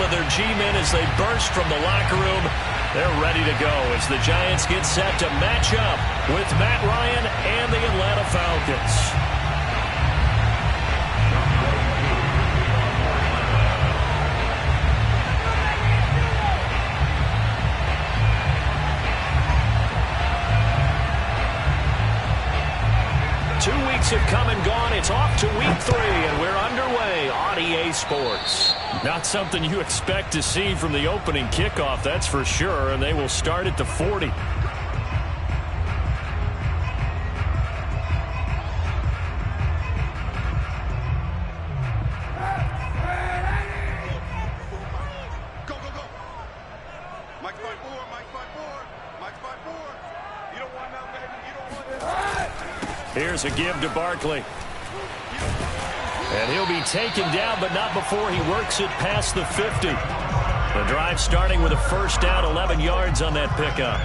of their G-men as they burst from the locker room. They're ready to go as the Giants get set to match up with Matt Ryan and the Atlanta Falcons. 2 weeks have come and gone. It's off to week 3, and we're underway on EA Sports. Not something you expect to see from the opening kickoff, that's for sure, and they will start at the 40. Here's a give to Barkley. And he'll be taken down, but not before he works it past the 50. The drive starting with a first down, 11 yards on that pickup.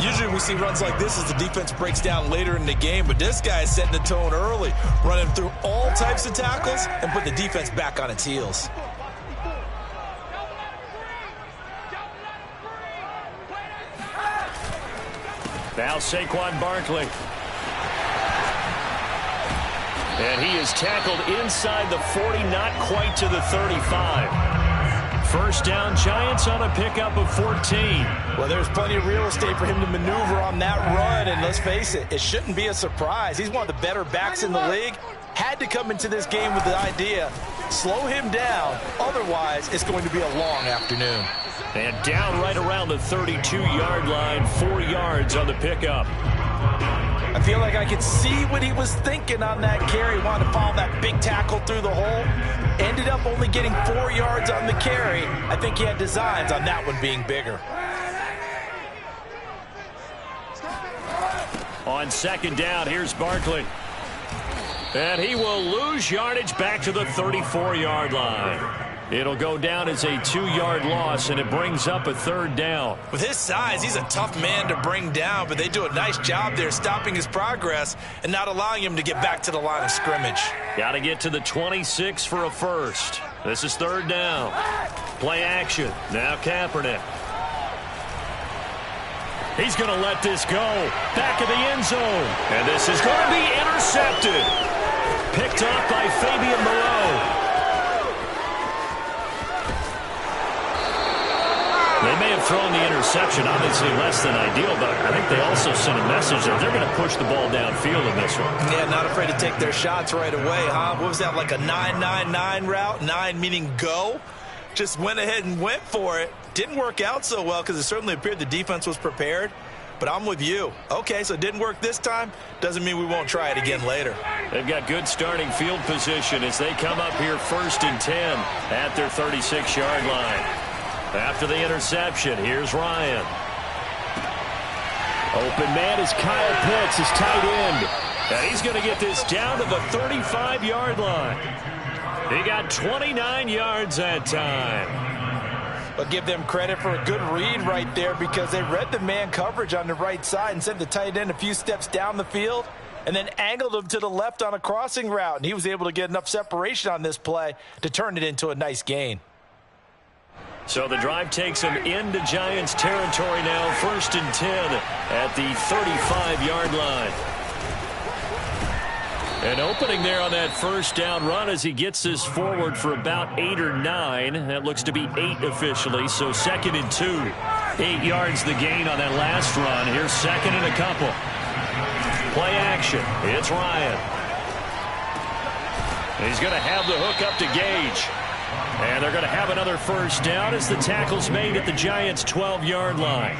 Usually we see runs like this as the defense breaks down later in the game, but this guy is setting the tone early, running through all types of tackles and put the defense back on its heels. Now Saquon Barkley. And he is tackled inside the 40, not quite to the 35. First down, Giants on a pickup of 14. Well, there's plenty of real estate for him to maneuver on that run, and let's face it, it shouldn't be a surprise. He's one of the better backs in the league. Had to come into this game with the idea, slow him down, otherwise it's going to be a long afternoon. And down right around the 32-yard line, 4 yards on the pickup. I feel like I could see what he was thinking on that carry. Wanted to follow that big tackle through the hole. Ended up only getting 4 yards on the carry. I think he had designs on that one being bigger. On second down, here's Barkley. And he will lose yardage back to the 34-yard line. It'll go down as a 2-yard loss, and it brings up a third down. With his size, he's a tough man to bring down, but they do a nice job there stopping his progress and not allowing him to get back to the line of scrimmage. Got to get to the 26 for a first. This is third down. Play action. Now Kaepernick. He's going to let this go. Back of the end zone. And this is going to be intercepted. Picked up by Fabian Moreau. They may have thrown the interception, obviously less than ideal, but I think they also sent a message that they're going to push the ball downfield in this one. Yeah, not afraid to take their shots right away, huh? What was that, like a 9-9-9 route? 9 meaning go? Just went ahead and went for it. Didn't work out so well because it certainly appeared the defense was prepared. But I'm with you. Okay, so it didn't work this time. Doesn't mean we won't try it again later. They've got good starting field position as they come up here 1st and 10 at their 36-yard line. After the interception, here's Ryan. Open man is Kyle Pitts, his tight end. And he's going to get this down to the 35-yard line. He got 29 yards that time. But give them credit for a good read right there because they read the man coverage on the right side and sent the tight end a few steps down the field and then angled him to the left on a crossing route. And he was able to get enough separation on this play to turn it into a nice gain. So the drive takes him into Giants territory now, 1st and 10 at the 35-yard line. An opening there on that first down run as he gets this forward for about 8 or 9. That looks to be 8 officially, so 2nd and 2. 8 yards the gain on that last run. Here's 2nd and a couple. Play action. It's Ryan. He's going to have the hook up to Gage. And they're going to have another first down as the tackle's made at the Giants' 12-yard line.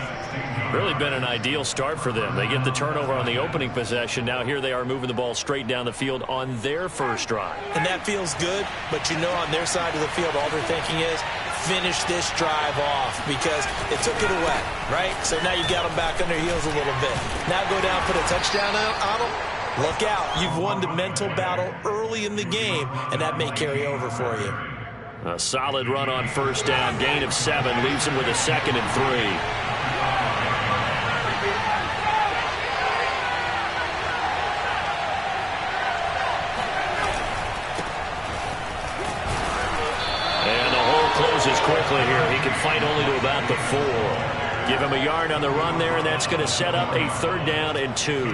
Really been an ideal start for them. They get the turnover on the opening possession. Now here they are moving the ball straight down the field on their first drive. And that feels good, but you know on their side of the field all they're thinking is finish this drive off because it took it away, right? So now you got them back on their heels a little bit. Now go down, put a touchdown on them. Look out. You've won the mental battle early in the game, and that may carry over for you. A solid run on first down. Gain of 7 leaves him with a 2nd and 3. And the hole closes quickly here. He can fight only to about the 4. Give him a yard on the run there, and that's going to set up a 3rd down and 2.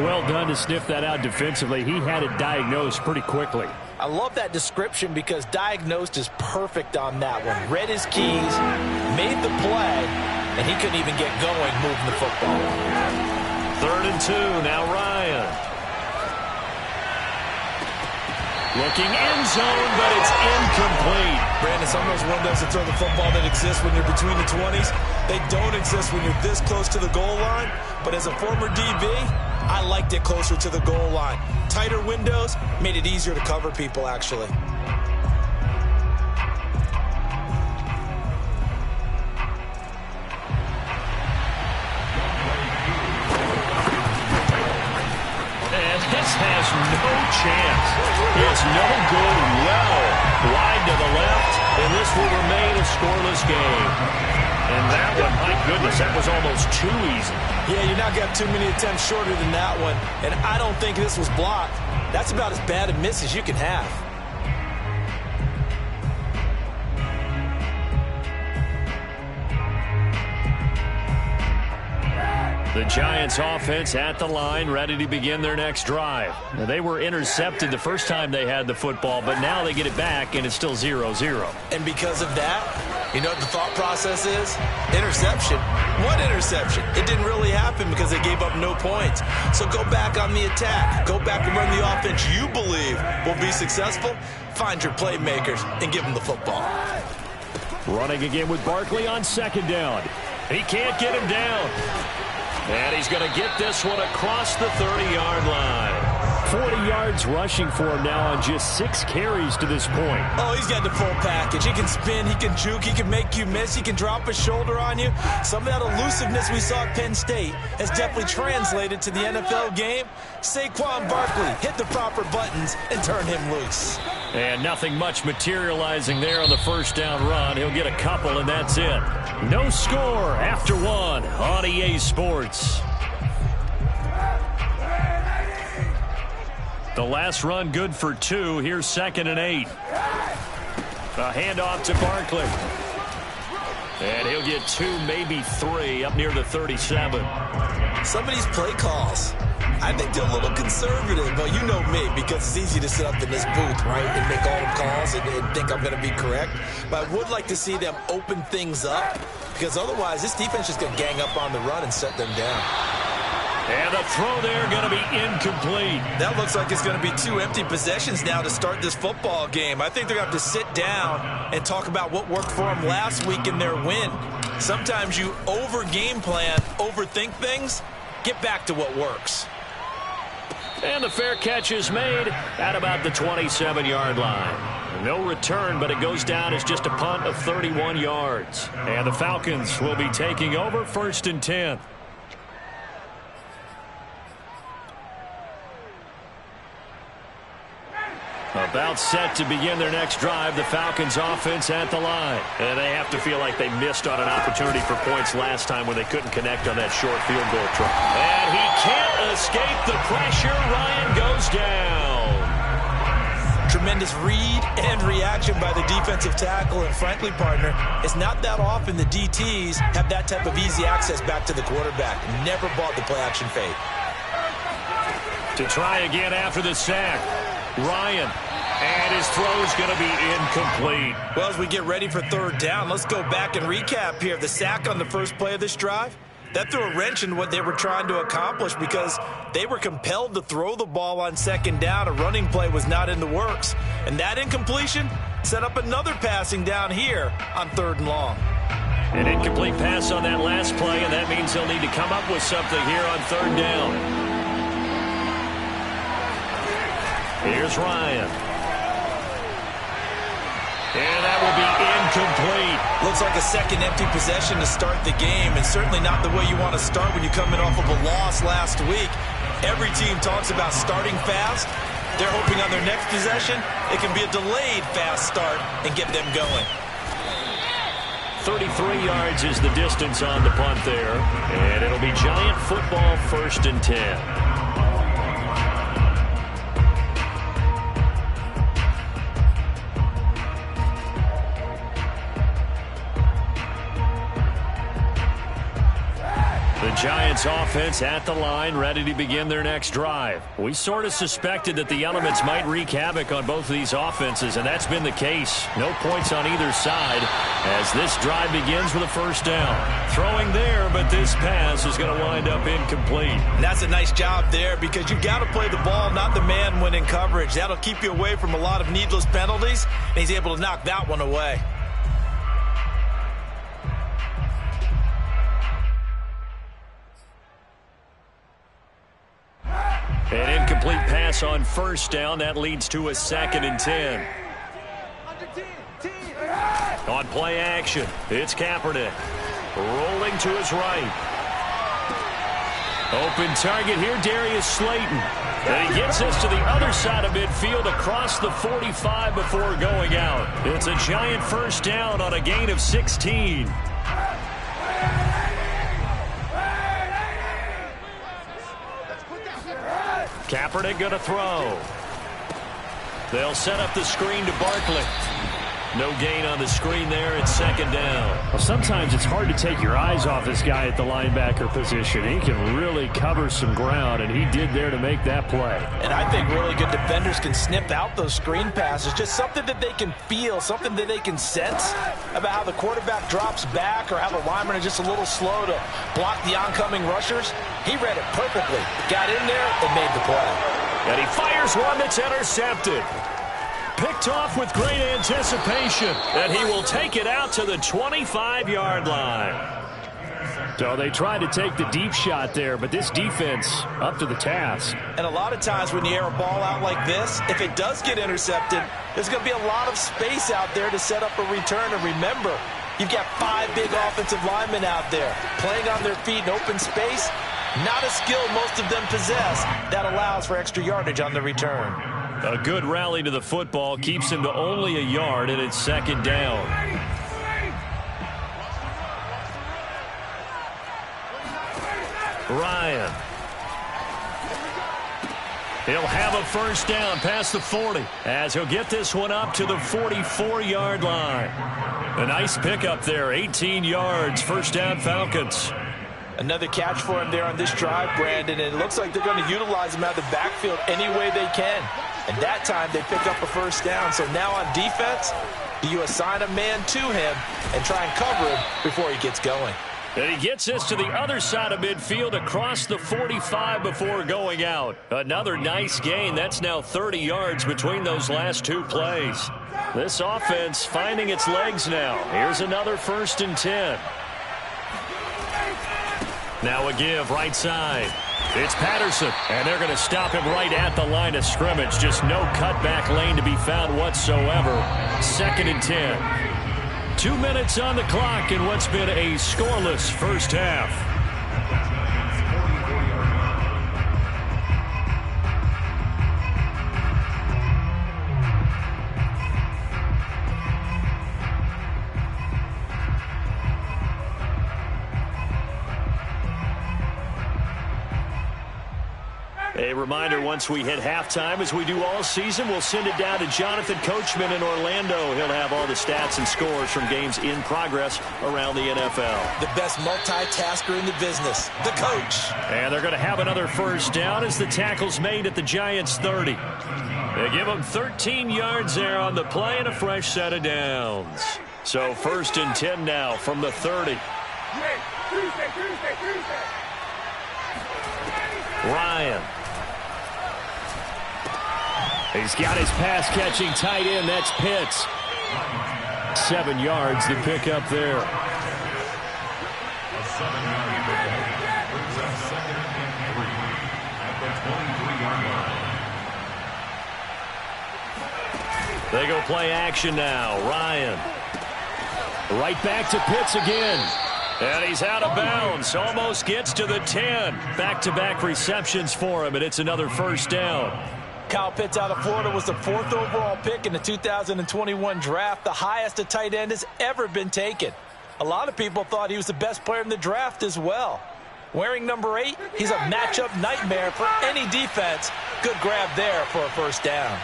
Well done to sniff that out defensively. He had it diagnosed pretty quickly. I love that description because diagnosed is perfect on that one. Read his keys, made the play, and he couldn't even get going moving the football. 3rd and 2, now Ryan. Looking end zone, but it's incomplete. Brandon, some of those windows to throw the football that exist when you're between the 20s, they don't exist when you're this close to the goal line. But as a former DB, I liked it closer to the goal line. Tighter windows made it easier to cover people, actually. And this has no chance. It's no good. Well, wide to the left, and this will remain a scoreless game. And that one, my goodness, that was almost too easy. Yeah, you're not got too many attempts shorter than that one, and I don't think this was blocked. That's about as bad a miss as you can have. The Giants offense at the line, ready to begin their next drive. Now, they were intercepted the first time they had the football, but now they get it back, and it's still 0-0. And because of that, you know what the thought process is? Interception. What interception? It didn't really happen because they gave up no points. So go back on the attack. Go back and run the offense you believe will be successful. Find your playmakers and give them the football. Running again with Barkley on 2nd down. He can't get him down. And he's going to get this one across the 30-yard line. 40 yards rushing for him now on just 6 carries to this point. Oh, he's got the full package. He can spin, he can juke, he can make you miss, he can drop a shoulder on you. Some of that elusiveness we saw at Penn State has definitely translated to the NFL game. Saquon Barkley hit the proper buttons and turn him loose. And nothing much materializing there on the 1st down run. He'll get a couple, and that's it. No score after 1 on EA Sports. The last run good for 2. Here's 2nd and 8. A handoff to Barkley. And he'll get 2, maybe 3, up near the 37. Some of these play calls, I think they're a little conservative, but you know me, because it's easy to sit up in this booth, right, and make all the calls and think I'm going to be correct. But I would like to see them open things up, because otherwise this defense is going to gang up on the run and set them down. And the throw there going to be incomplete. That looks like it's going to be 2 empty possessions now to start this football game. I think they're going to have to sit down and talk about what worked for them last week in their win. Sometimes you over-game plan, overthink things. Get back to what works. And the fair catch is made at about the 27-yard line. No return, but it goes down as just a punt of 31 yards. And the Falcons will be taking over 1st and 10. About set to begin their next drive, the Falcons offense at the line. And they have to feel like they missed on an opportunity for points last time when they couldn't connect on that short field goal try. And he can't escape the pressure. Ryan goes down. Tremendous read and reaction by the defensive tackle, and frankly, partner, it's not that often the DTs have that type of easy access back to the quarterback. Never bought the play-action fade. To try again after the sack, Ryan. And his throw's going to be incomplete. Well, as we get ready for 3rd down, let's go back and recap here. The sack on the first play of this drive, that threw a wrench in what they were trying to accomplish because they were compelled to throw the ball on 2nd down. A running play was not in the works. And that incompletion set up another passing down here on 3rd and long. An incomplete pass on that last play, and that means he'll need to come up with something here on 3rd down. Here's Ryan. And that will be incomplete. Looks like a second empty possession to start the game, and certainly not the way you want to start when you're coming off of a loss last week. Every team talks about starting fast. They're hoping on their next possession it can be a delayed fast start and get them going. 33 yards is the distance on the punt there, and it'll be Giant football 1st and 10. Giants offense at the line, ready to begin their next drive. We sort of suspected that the elements might wreak havoc on both of these offenses, and that's been the case. No points on either side as this drive begins with a first down. Throwing there, but this pass is going to wind up incomplete. And that's a nice job there because you've got to play the ball, not the man when in coverage. That'll keep you away from a lot of needless penalties, and he's able to knock that one away. An incomplete pass on first down. That leads to a 2nd and 10. On play action, it's Kaepernick. Rolling to his right. Open target here, Darius Slayton. And he gets us to the other side of midfield across the 45 before going out. It's a Giant first down on a gain of 16. Kaepernick going to throw. They'll set up the screen to Barkley. No gain on the screen there. It's 2nd down. Well, sometimes it's hard to take your eyes off this guy at the linebacker position. He can really cover some ground, and he did there to make that play. And I think really good defenders can snip out those screen passes. Just something that they can feel, something that they can sense about how the quarterback drops back or how the linemen are just a little slow to block the oncoming rushers. He read it perfectly. Got in there and made the play. And he fires one that's intercepted. Picked off with great anticipation, and he will take it out to the 25-yard line. So they tried to take the deep shot there, but this defense up to the task. And a lot of times when you air a ball out like this, if it does get intercepted, there's going to be a lot of space out there to set up a return. And remember, you've got 5 big offensive linemen out there playing on their feet in open space. Not a skill most of them possess that allows for extra yardage on the return. A good rally to the football keeps him to only a yard, and it's 2nd down. Ryan. He'll have a first down past the 40 as he'll get this one up to the 44-yard line. A nice pickup there, 18 yards, first down Falcons. Another catch for him there on this drive, Brandon, and it looks like they're going to utilize him out of the backfield any way they can. And that time they pick up a first down. So now on defense, do you assign a man to him and try and cover him before he gets going? And he gets us to the other side of midfield across the 45 before going out. Another nice gain. That's now 30 yards between those last 2 plays. This offense finding its legs now. Here's another 1st and 10. Now a give right side. It's Patterson, and they're going to stop him right at the line of scrimmage. Just no cutback lane to be found whatsoever. 2nd and 10. 2 minutes on the clock in what's been a scoreless first half. A reminder, once we hit halftime, as we do all season, we'll send it down to Jonathan Coachman in Orlando. He'll have all the stats and scores from games in progress around the NFL. The best multitasker in the business, the coach. And they're going to have another first down as the tackle's made at the Giants' 30. They give them 13 yards there on the play and a fresh set of downs. So 1st and 10 now from the 30. Ryan. He's got his pass-catching tight end. That's Pitts. 7 yards to pick up there. They go play action now. Ryan. Right back to Pitts again. And he's out of bounds. Almost gets to the 10. Back-to-back receptions for him, and it's another first down. Kyle Pitts out of Florida was the 4th overall pick in the 2021 draft, the highest a tight end has ever been taken. A lot of people thought he was the best player in the draft as well. Wearing number 8, he's a matchup nightmare for any defense. Good grab there for a first down.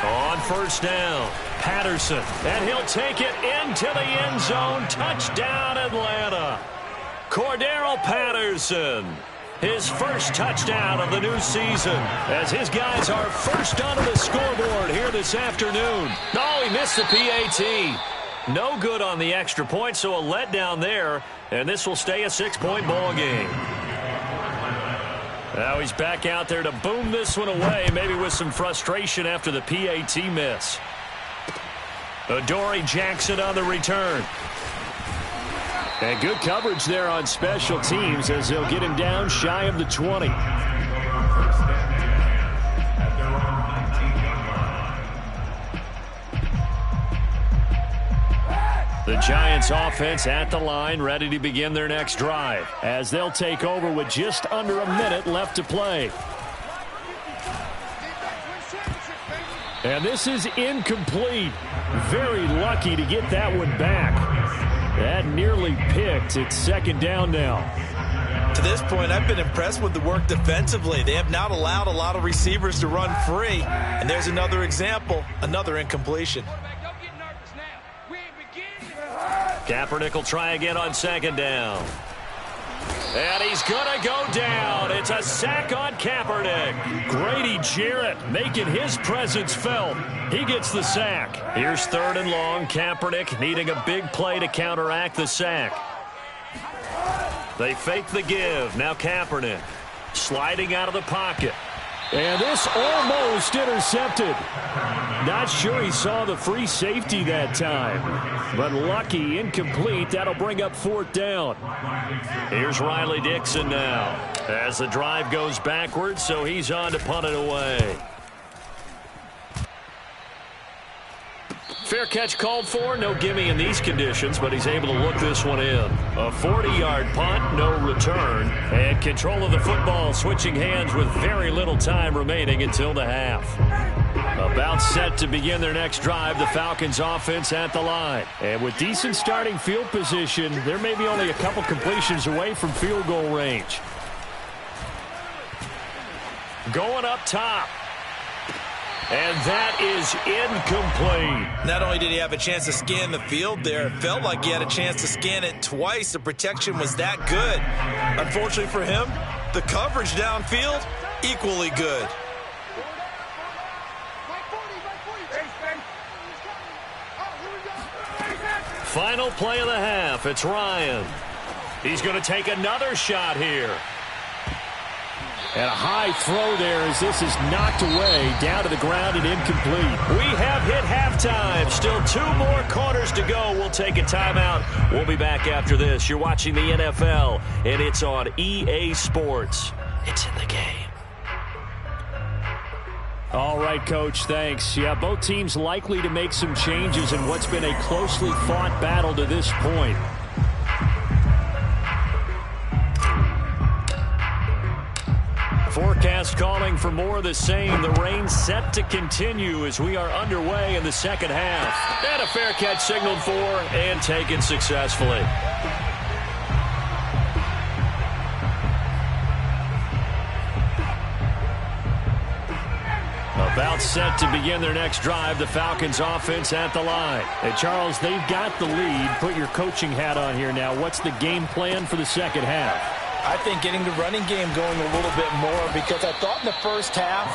On first down, Patterson, and he'll take it into the end zone. Touchdown, Atlanta. Cordarrelle Patterson, his first touchdown of the new season, as his guys are first onto the scoreboard here this afternoon. No, he missed the PAT. No good on the extra point, so a letdown there, and this will stay a 6-point ball game. Now he's back out there to boom this one away, maybe with some frustration after the PAT miss. Adoree Jackson on the return. And good coverage there on special teams as they'll get him down shy of the 20. The Giants offense at the line, ready to begin their next drive, as they'll take over with just under a minute left to play. And this is incomplete. Very lucky to get that one back. That nearly picked. It's second down now. To this point, I've been impressed with the work defensively. They have not allowed a lot of receivers to run free. And there's another example, another incompletion. Kaepernick will try again on second down. And he's going to go down. It's a sack on Kaepernick. Grady Jarrett making his presence felt. He gets the sack. Here's third and long. Kaepernick needing a big play to counteract the sack. They fake the give. Now Kaepernick sliding out of the pocket. And this almost intercepted. Not sure he saw the free safety that time. But lucky, incomplete. That'll bring up fourth down. Here's Riley Dixon now, as the drive goes backwards, so he's on to punt it away. Fair catch called for. No gimme in these conditions, but he's able to look this one in. A 40-yard punt, no return. And control of the football switching hands with very little time remaining until the half. About set to begin their next drive, the Falcons offense at the line. And with decent starting field position, they're maybe only a couple completions away from field goal range. Going up top. And that is incomplete. Not only did he have a chance to scan the field there, it felt like he had a chance to scan it twice. The protection was that good. Unfortunately for him, the coverage downfield, equally good. Final play of the half. It's Ryan. He's going to take another shot here. And a high throw there as this is knocked away, down to the ground and incomplete. We have hit halftime. Still 2 more quarters to go. We'll take a timeout. We'll be back after this. You're watching the NFL, and it's on EA Sports. It's in the game. All right, Coach, thanks. Yeah, both teams likely to make some changes in what's been a closely fought battle to this point. Forecast calling for more of the same. The rain set to continue as we are underway in the second half. And a fair catch signaled for and taken successfully. About set to begin their next drive, the Falcons offense at the line. Hey, Charles, they've got the lead. Put your coaching hat on here now. What's the game plan for the second half? I think getting the running game going a little bit more, because I thought in the first half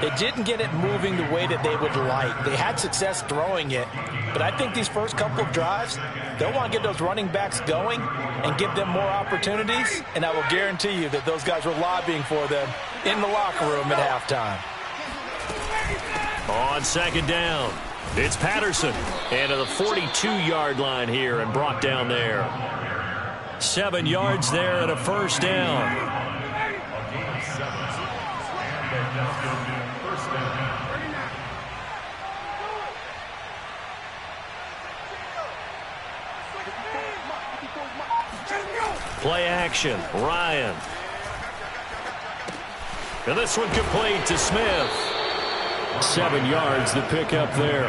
they didn't get it moving the way that they would like. They had success throwing it, but I think these first couple of drives, they'll want to get those running backs going and give them more opportunities, and I will guarantee you that those guys were lobbying for them in the locker room at halftime. On second down, it's Patterson. And to the 42-yard line here and brought down there. 7 yards there and a first down. Play action, Ryan. And this one complete to Smith. 7 yards, the pickup there.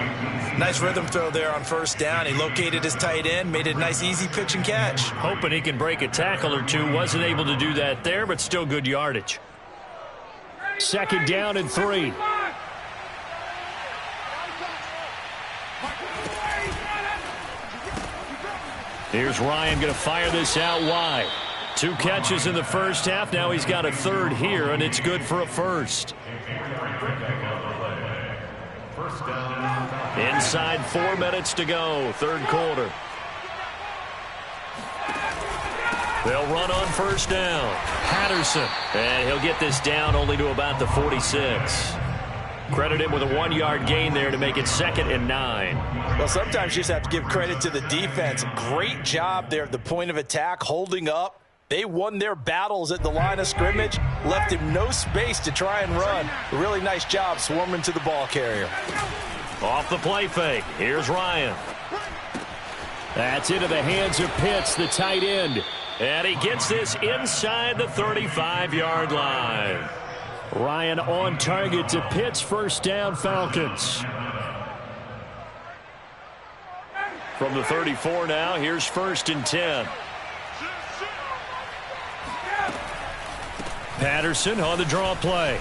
Nice rhythm throw there on first down. He located his tight end, made it a nice easy pitch and catch. Hoping he can break a tackle or two. Wasn't able to do that there, but still good yardage. Second down and 3. Here's Ryan going to fire this out wide. 2 catches in the first half. Now he's got a third here, and it's good for a first. Inside 4 minutes to go, third quarter. They'll run on first down. Patterson. And he'll get this down only to about the 46. Credit him with a 1-yard gain there to make it 2nd and 9. Well, sometimes you just have to give credit to the defense. Great job there at the point of attack, holding up. They won their battles at the line of scrimmage, left him no space to try and run. A really nice job swarming to the ball carrier. Off the play fake. Here's Ryan. That's into the hands of Pitts, the tight end. And he gets this inside the 35-yard line. Ryan on target to Pitts, first down, Falcons. From the 34 now, here's 1st and 10. Patterson on the draw play.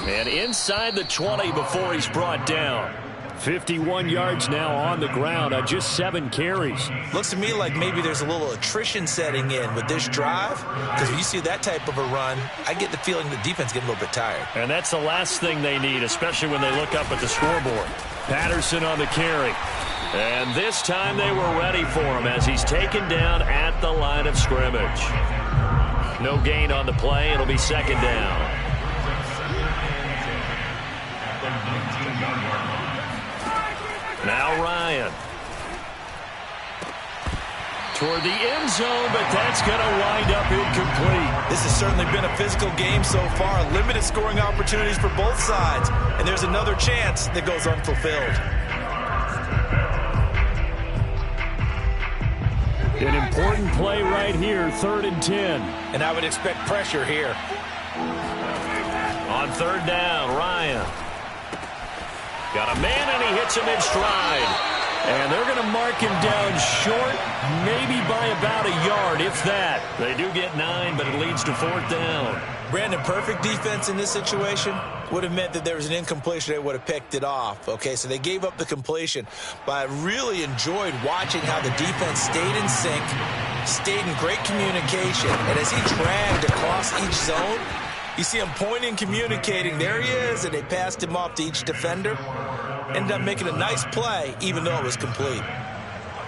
And inside the 20 before he's brought down. 51 yards now on the ground on just 7 carries. Looks to me like maybe there's a little attrition setting in with this drive, because when you see that type of a run, I get the feeling the defense getting a little bit tired. And that's the last thing they need, especially when they look up at the scoreboard. Patterson on the carry. And this time they were ready for him as he's taken down at the line of scrimmage. No gain on the play. It'll be 2nd down. Now Ryan. Toward the end zone, but that's going to wind up incomplete. This has certainly been a physical game so far. Limited scoring opportunities for both sides. And there's another chance that goes unfulfilled. An important play right here, 3rd and 10. And I would expect pressure here. On 3rd down, Ryan. Got a man, and he hits him in stride. And they're going to mark him down short, maybe by about a yard, if that. They do get 9, but it leads to 4th down. Brandon, perfect defense in this situation would have meant that there was an incompletion. They would have picked it off. Okay, so they gave up the completion. But I really enjoyed watching how the defense stayed in sync, stayed in great communication. And as he dragged across each zone, you see him pointing, communicating. There he is, and they passed him off to each defender. Ended up making a nice play, even though it was complete.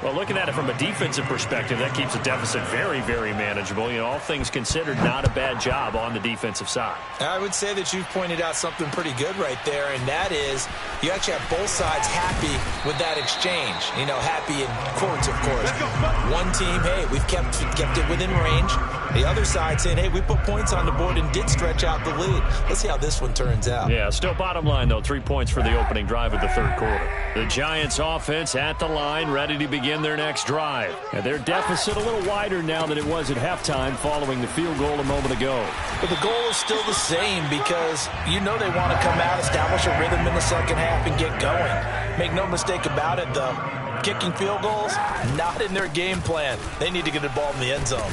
Well, looking at it from a defensive perspective, that keeps the deficit very, very manageable. You know, all things considered, not a bad job on the defensive side. I would say that you've pointed out something pretty good right there, and that is you actually have both sides happy with that exchange. You know, happy in quotes, of course. One team, hey, we've kept it within range. The other side saying, hey, we put points on the board and did stretch out the lead. Let's see how this one turns out. Yeah, still bottom line, though, 3 points for the opening drive of the 3rd quarter. The Giants offense at the line, ready to begin their next drive. And their deficit a little wider now than it was at halftime following the field goal a moment ago. But the goal is still the same because you know they want to come out, establish a rhythm in the second half, and get going. Make no mistake about it, though. Kicking field goals, not in their game plan. They need to get the ball in the end zone.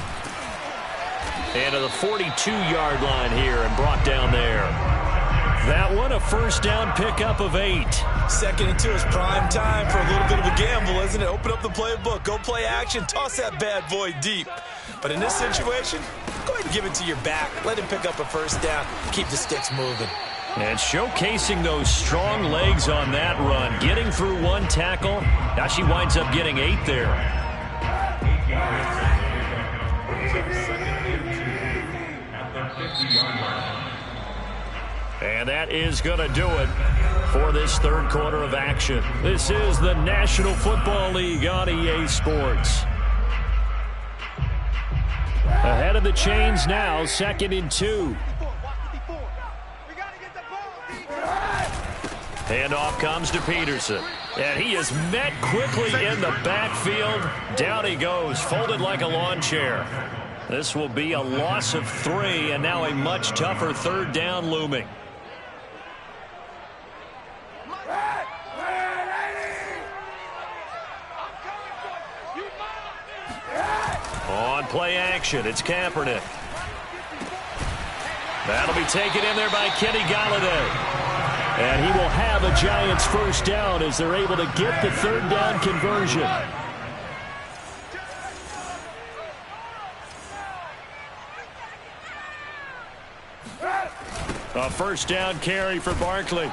And to the 42-yard line here and brought down there. That one, a first down pickup of 8. 2nd and 2 is prime time for a little bit of a gamble, isn't it? Open up the playbook, go play action, toss that bad boy deep. But in this situation, go ahead and give it to your back. Let him pick up a first down, keep the sticks moving. And showcasing those strong legs on that run, getting through 1 tackle. Now she winds up getting 8 there. And that is going to do it for this 3rd quarter of action. This is the National Football League on EA Sports. Ahead of the chains now, 2nd and 2. Handoff comes to Peterson. And he is met quickly in the backfield. Down he goes, folded like a lawn chair. This will be a loss of 3, and now a much tougher 3rd down looming. On play action, it's Kaepernick. That'll be taken in there by Kenny Golladay. And he will have a Giants first down as they're able to get the third down conversion. A first down carry for Barkley.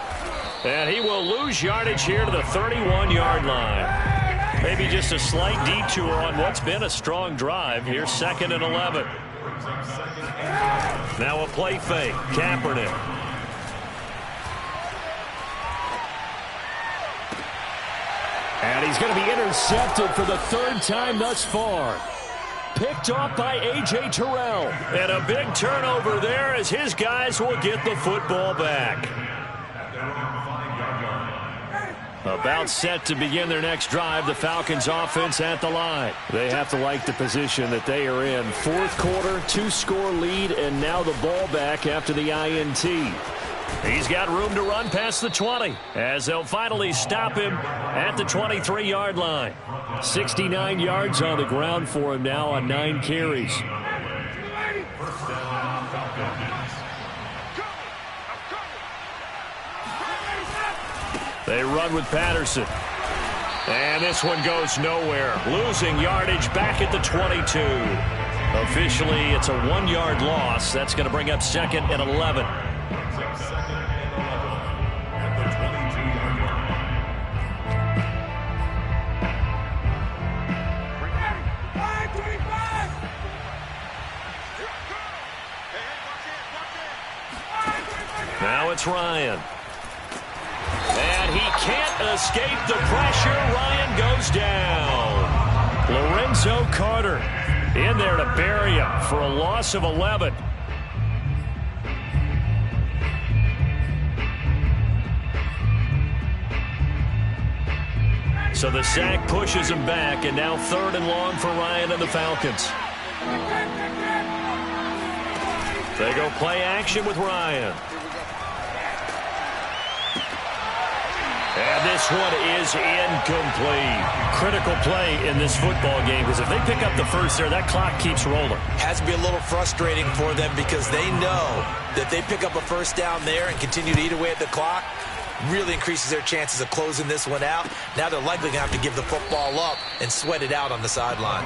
And he will lose yardage here to the 31-yard line. Maybe just a slight detour on what's been a strong drive. Here's 2nd and 11. Now a play fake. Kaepernick. And he's going to be intercepted for the 3rd time thus far. Picked off by A.J. Terrell. And a big turnover there as his guys will get the football back. About set to begin their next drive, the Falcons offense at the line. They have to like the position that they are in. 4th quarter, 2-score lead, and now the ball back after the INT. He's got room to run past the 20 as they'll finally stop him at the 23-yard line. 69 yards on the ground for him now on 9 carries. They run with Patterson. And this one goes nowhere. Losing yardage back at the 22. Officially, it's a 1-yard loss. That's going to bring up 2nd and 11. Now it's Ryan. And he can't escape the pressure. Ryan goes down. Lorenzo Carter in there to bury him for a loss of 11. So the sack pushes him back, and now 3rd and long for Ryan and the Falcons. They go play action with Ryan. And this one is incomplete. Critical play in this football game, because if they pick up the first there, that clock keeps rolling. Has to be a little frustrating for them because they know that they pick up a first down there and continue to eat away at the clock. Really increases their chances of closing this one out. Now they're likely going to have to give the football up and sweat it out on the sideline.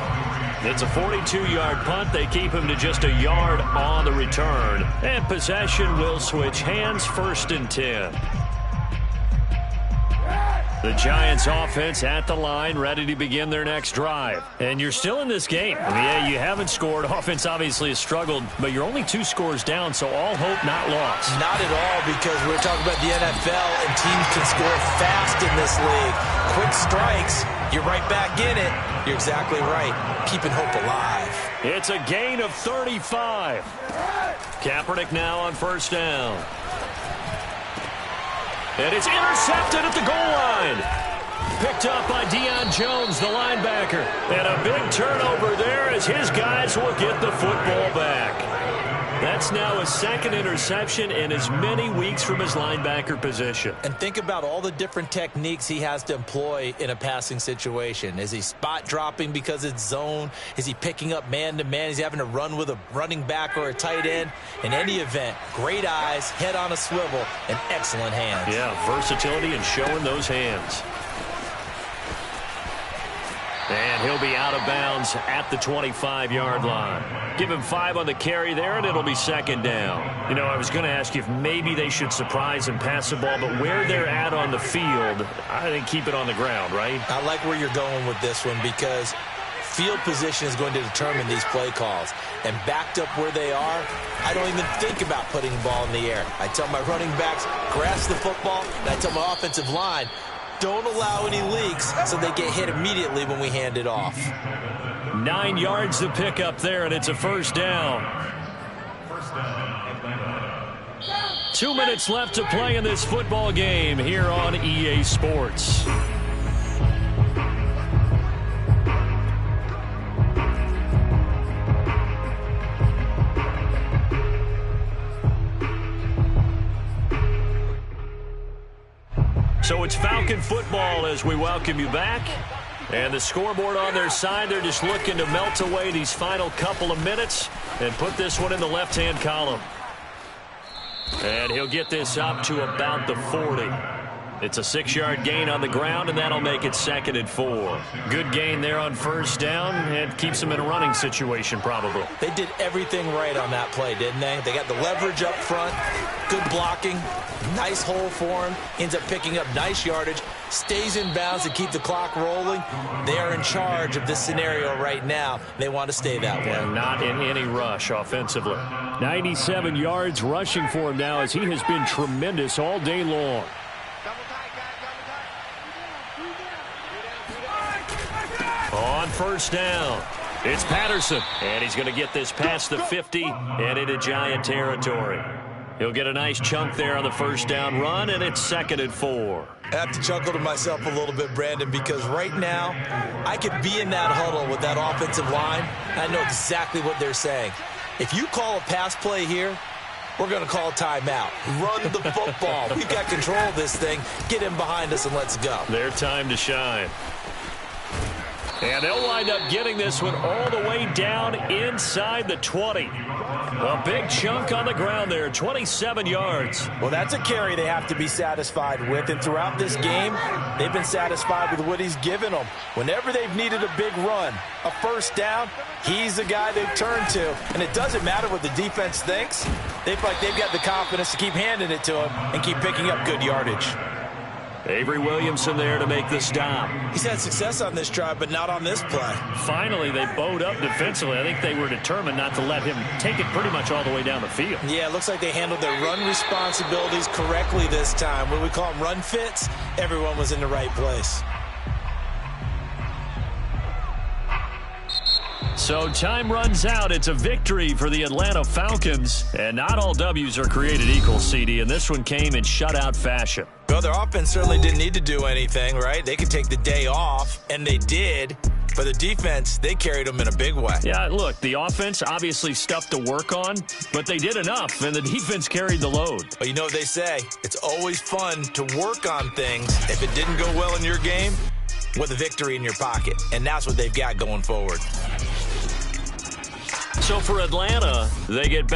It's a 42-yard punt. They keep him to just a yard on the return. And possession will switch hands. 1st and 10. The Giants offense at the line, ready to begin their next drive. And you're still in this game. Yeah, you haven't scored. Offense obviously has struggled, but you're only 2 scores down, so all hope not lost. Not at all, because we're talking about the NFL, and teams can score fast in this league. Quick strikes, you're right back in it. You're exactly right. Keeping hope alive. It's a gain of 35. Kaepernick now on 1st down. And it's intercepted at the goal line. Picked up by Deion Jones, the linebacker. And a big turnover there as his guys will get the football back. That's now his 2nd interception in as many weeks from his linebacker position. And think about all the different techniques he has to employ in a passing situation. Is he spot dropping because it's zone? Is he picking up man-to-man? Is he having to run with a running back or a tight end? In any event, great eyes, head on a swivel, and excellent hands. Yeah, versatility and showing those hands. And he'll be out of bounds at the 25-yard line. Give him 5 on the carry there, and it'll be 2nd down. You know, I was going to ask you if maybe they should surprise and pass the ball, but where they're at on the field, I think keep it on the ground, right? I like where you're going with this one because field position is going to determine these play calls. And backed up where they are, I don't even think about putting the ball in the air. I tell my running backs, grasp the football, and I tell my offensive line, don't allow any leaks so they get hit immediately when we hand it off. 9 yards to pick up there, and it's a 1st down. 2 minutes left to play in this football game here on EA Sports. So it's Falcon football as we welcome you back. And the scoreboard on their side, they're just looking to melt away these final couple of minutes and put this one in the left-hand column. And he'll get this up to about the 40. It's a 6-yard gain on the ground, and that'll make it 2nd and 4. Good gain there on first down, and keeps them in a running situation probably. They did everything right on that play, didn't they? They got the leverage up front, good blocking, nice hole for him, ends up picking up nice yardage, stays in bounds to keep the clock rolling. They are in charge of this scenario right now. They want to stay that way. And not in any rush offensively. 97 yards rushing for him now as he has been tremendous all day long. On first down, it's Patterson, and he's going to get this past the 50 and into Giant territory. He'll get a nice chunk there on the first down run, and it's 2nd and 4. I have to chuckle to myself a little bit, Brandon, because right now I could be in that huddle with that offensive line. I know exactly what they're saying. If you call a pass play here, we're going to call a timeout. Run the football. We've got control of this thing. Get him behind us and let's go. Their time to shine. And they'll wind up getting this one all the way down inside the 20. A big chunk on the ground there, 27 yards. Well, that's a carry they have to be satisfied with. And throughout this game, they've been satisfied with what he's given them. Whenever they've needed a big run, a first down, he's the guy they've turned to. And it doesn't matter what the defense thinks. They feel like they've got the confidence to keep handing it to him and keep picking up good yardage. Avery Williamson there to make the stop. He's had success on this drive, but not on this play. Finally, they bowed up defensively. I think they were determined not to let him take it pretty much all the way down the field. Yeah, it looks like they handled their run responsibilities correctly this time. When we call them run fits, everyone was in the right place. So time runs out. It's a victory for the Atlanta Falcons. And not all W's are created equal, CD, and this one came in shutout fashion. Well, their offense certainly didn't need to do anything, right? They could take the day off, and they did. For the defense, they carried them in a big way. Yeah, look, the offense obviously stuff to work on, but they did enough, and the defense carried the load. Well, you know what they say. It's always fun to work on things. If it didn't go well in your game, with a victory in your pocket. And that's what they've got going forward. So for Atlanta, they get back.